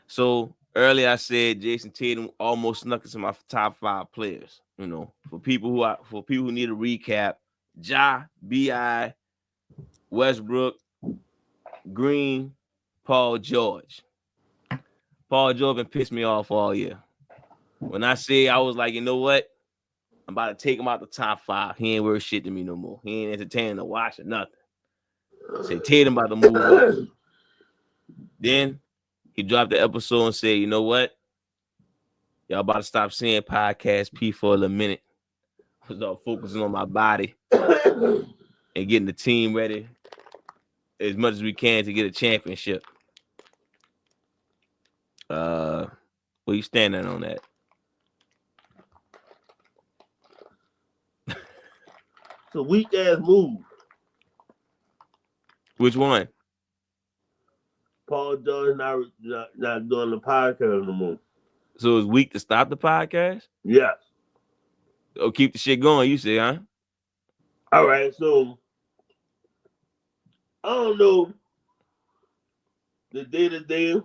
So earlier I said Jason Tatum almost snuck into my top 5 players. For people who need a recap, Ja, Bi, Westbrook, Green, Paul George. Paul George been pissed me off all year. When I say I was like, you know what? I'm about to take him out the top 5. He ain't worth shit to me no more. He ain't entertaining to watch or nothing. Say Tatum about to move up. Then he dropped the episode and said, you know what? Y'all about to stop saying podcast P for a minute. I was focusing on my body and getting the team ready as much as we can to get a championship. Where you standing on that? It's a weak ass move. Which one? Paul George not doing the podcast no more. So it's weak to stop the podcast? Yes. Oh, keep the shit going, you say, huh? All right, so I don't know the day-to-day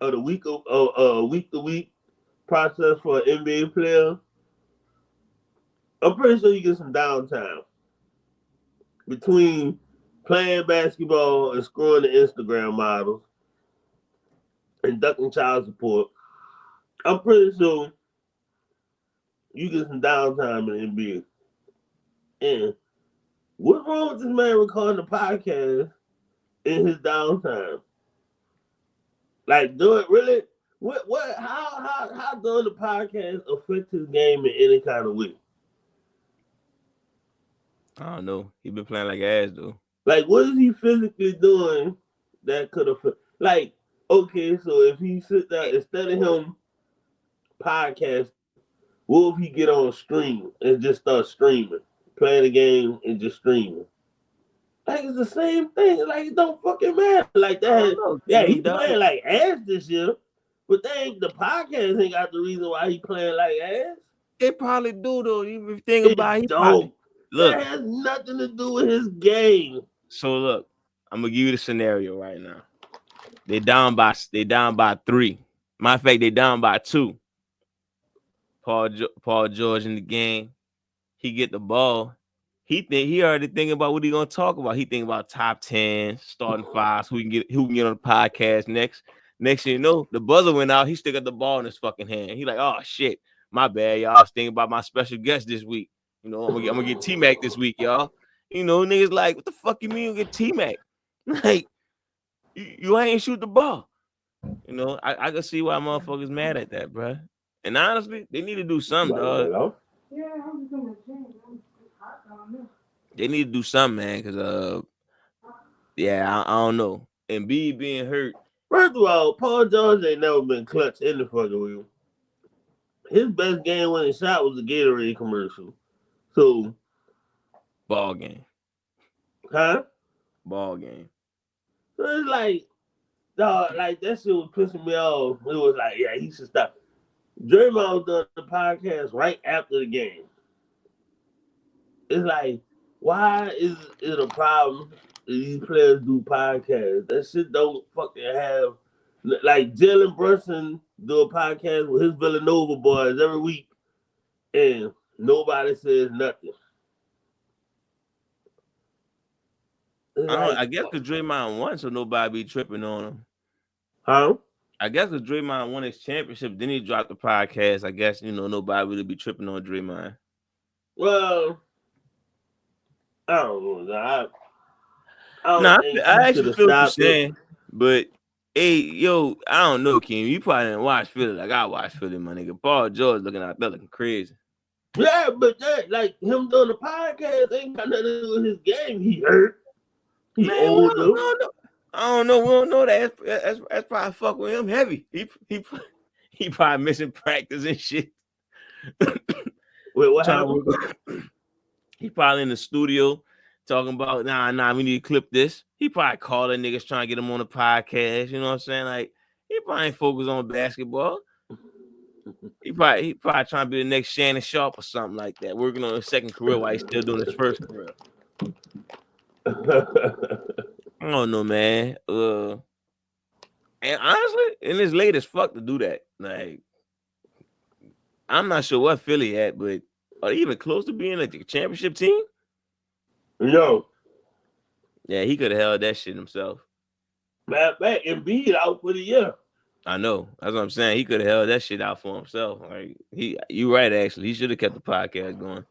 or the week-to-week process for an NBA player. I'm pretty sure you get some downtime between playing basketball and screwing the Instagram models and ducking child support. I'm pretty sure you get some downtime in the NBA. And what's wrong with this man recording the podcast in his downtime? Like, do it really? How does the podcast affect his game in any kind of way? I don't know. He been playing like ass though. Like, what is he physically doing that could affect? Like, okay, so if he sit down instead of him podcast, what if he get on stream and just start streaming, playing the game and just streaming? Like, it's the same thing. Like, it don't fucking matter. Like that. Yeah, he playing like ass this year, but the podcast ain't got the reason why he playing like ass. It probably do though. You think about it. Look, that has nothing to do with his game. So look, I'm gonna give you the scenario right now. They down by 3. Matter of fact, they down by 2. Paul George in the game. He get the ball. He already thinking about what he gonna talk about. He thinking about top 10, starting 5, who can get on the podcast next. Next thing you know, the buzzer went out. He still got the ball in his fucking hand. He like, oh shit, my bad, y'all. I was thinking about my special guest this week. I'm gonna get T-Mac this week, y'all. Niggas like, what the fuck you mean you get T-Mac? Like, you ain't shoot the ball. I can see why motherfuckers mad at that, bro. And honestly, they need to do something, dog. Yeah, I'm just gonna change. It's hot down there. They need to do something, man, because I don't know. And B being hurt. First of all, Paul George ain't never been clutch in the fucking wheel. His best game-winning shot was the Gatorade commercial. So, ball game. Huh? Ball game. So it's like, dog, like that shit was pissing me off. It was like, yeah, he should stop. Draymond was doing the podcast right after the game. It's like, why is it a problem that these players do podcasts? That shit don't fucking have. Like Jalen Brunson do a podcast with his Villanova boys every week, and nobody says nothing. I guess because Draymond won, so nobody be tripping on him. Huh? I guess because Draymond won his championship, then he dropped the podcast. I guess, nobody really be tripping on Draymond. Well, I don't know. I actually feel what you're saying, but hey, yo, I don't know, Kim. You probably didn't watch Philly like I watched Philly, my nigga. Paul George looking out there looking crazy. Yeah, but that, like him doing the podcast ain't got nothing to do with his game. He hurt. He old. I don't know. We don't know that. That's probably fuck with him heavy. He probably missing practice and shit. Wait, what happened? He probably in the studio talking about, nah, we need to clip this. He probably calling niggas trying to get him on the podcast. You know what I'm saying? Like, he probably ain't focused on basketball. He probably trying to be the next Shannon Sharp or something like that, working on his second career while he's still doing his first career. I don't know, man. And honestly, and it's late as fuck to do that. Like, I'm not sure what Philly at, but are they even close to being a championship team? No. Yeah, he could have held that shit himself. Matter of fact, Embiid out for the year. I know. That's what I'm saying. He could have held that shit out for himself. Like you right, actually. He should have kept the podcast going.